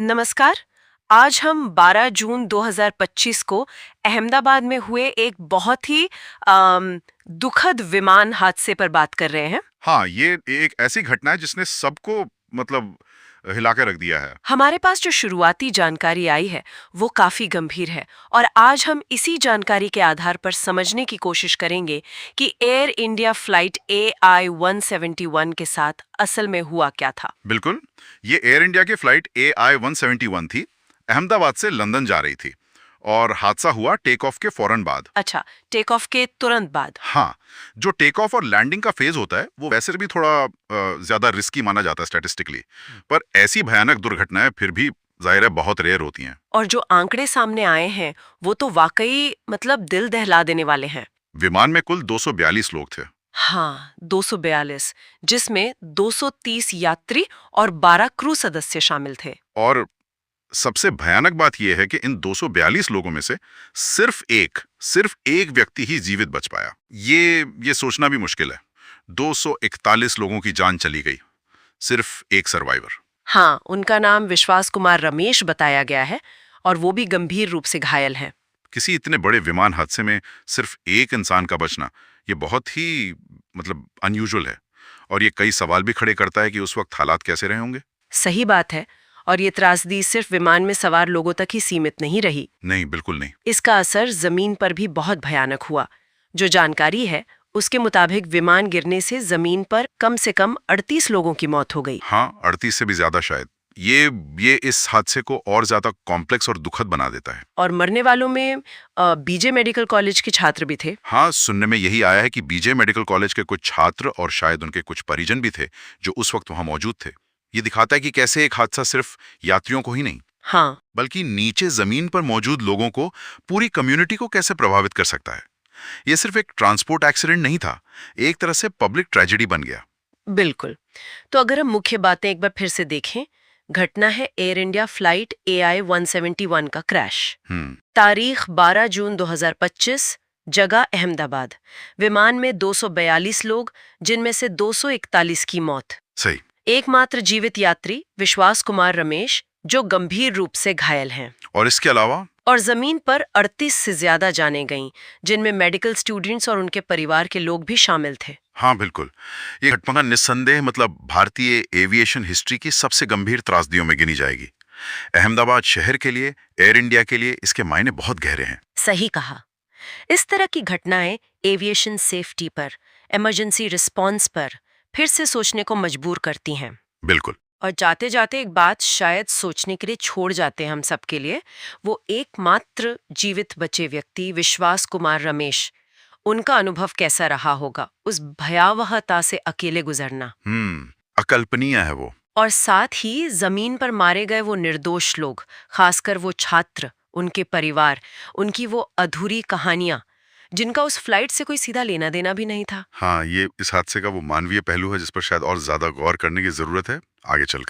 नमस्कार। आज हम 12 जून 2025 को अहमदाबाद में हुए एक बहुत ही दुखद विमान हादसे पर बात कर रहे हैं। हाँ, ये एक ऐसी घटना है जिसने सबको मतलब हिला के रख दिया है। हमारे पास जो शुरुआती जानकारी आई है वो काफी गंभीर है और आज हम इसी जानकारी के आधार पर समझने की कोशिश करेंगे कि एयर इंडिया फ्लाइट AI-171 के साथ असल में हुआ क्या था। बिल्कुल, ये एयर इंडिया की फ्लाइट AI-171 थी, अहमदाबाद से लंदन जा रही थी और हादसा हुआ टेक ऑफ के फौरन बाद। अच्छा, टेक ऑफ के तुरंत बाद। हाँ, जो टेक ऑफ और लैंडिंग का फेज होता है वो वैसे भी थोड़ा ज्यादा रिस्की माना जाता है स्टैटिस्टिकली, पर ऐसी भयानक दुर्घटनाएं फिर भी जाहिर है बहुत रेयर होती हैं। और जो आंकड़े सामने आए हैं वो तो वाकई मतलब दिल दहला देने वाले हैं। विमान में कुल 242 लोग थे। हाँ, 242, जिसमें 230 यात्री और 12 क्रू सदस्य शामिल थे। और सबसे भयानक बात यह है कि इन 242 लोगों में से सिर्फ एक व्यक्ति ही जीवित बच पाया। ये सोचना भी मुश्किल है। 241 लोगों की जान चली गई, सिर्फ एक सर्वाइवर। हाँ, उनका नाम विश्वास कुमार रमेश बताया गया है और वो भी गंभीर रूप से घायल हैं। किसी इतने बड़े विमान हादसे में सिर्फ एक इंसान का बचना ये बहुत ही मतलब अनयूजुअल है, और ये कई सवाल भी खड़े करता है कि उस वक्त हालात कैसे रहे होंगे। सही बात है। और ये त्रासदी सिर्फ विमान में सवार लोगों तक ही सीमित नहीं रही। नहीं, बिल्कुल नहीं। इसका असर जमीन पर भी बहुत भयानक हुआ। जो जानकारी है उसके मुताबिक विमान गिरने से जमीन पर कम से कम 38 लोगों की मौत हो गई। हाँ, 38 से भी ज्यादा शायद। ये इस हादसे को और ज्यादा कॉम्प्लेक्स और दुखद बना देता है। और मरने वालों में बीजे मेडिकल कॉलेज के छात्र भी थे। हाँ, सुनने में यही आया है कि बीजे मेडिकल कॉलेज के कुछ छात्र और शायद उनके कुछ परिजन भी थे जो उस वक्त वहां मौजूद थे। ये दिखाता है कि कैसे एक हादसा सिर्फ यात्रियों को ही नहीं, हाँ, बल्कि नीचे जमीन पर मौजूद लोगों को, पूरी कम्युनिटी को कैसे प्रभावित कर सकता है। ये सिर्फ एक ट्रांसपोर्ट एक्सीडेंट नहीं था, एक तरह से पब्लिक ट्रेजेडी बन गया। बिल्कुल। तो अगर हम मुख्य बातें एक बार फिर से देखें, घटना है एयर इंडिया फ्लाइट AI-171 का क्रैश। तारीख 12 जून 2025, जगह अहमदाबाद। विमान में 242 लोग, जिनमें से 241 की मौत। सही। एकमात्र जीवित यात्री विश्वास कुमार रमेश, जो गंभीर रूप से घायल हैं। और इसके अलावा और जमीन पर 38 से ज्यादा जानें गईं, जिनमें मेडिकल स्टूडेंट्स और उनके परिवार के लोग भी शामिल थे। हाँ, बिल्कुल। ये घटना निस्संदेह मतलब भारतीय एविएशन हिस्ट्री की सबसे गंभीर त्रासदियों में गिनी जाएगी। अहमदाबाद शहर के लिए, एयर इंडिया के लिए इसके मायने बहुत गहरे हैं। सही कहा। इस तरह की घटनाएं एविएशन सेफ्टी पर, इमरजेंसी रिस्पांस पर फिर से सोचने को मजबूर करती हैं। बिल्कुल। और जाते जाते एक बात शायद सोचने के लिए छोड़ जाते हैं हम सबके लिए, वो एकमात्र जीवित बचे व्यक्ति विश्वास कुमार रमेश, उनका अनुभव कैसा रहा होगा उस भयावहता से अकेले गुजरना। अकल्पनीय है वो। और साथ ही जमीन पर मारे गए वो निर्दोष लोग, खासकर वो छात्र, उनके परिवार, उनकी वो अधूरी कहानियां, जिनका उस फ्लाइट से कोई सीधा लेना देना भी नहीं था। हाँ, ये इस हादसे का वो मानवीय पहलू है जिस पर शायद और ज्यादा गौर करने की जरूरत है आगे चलकर।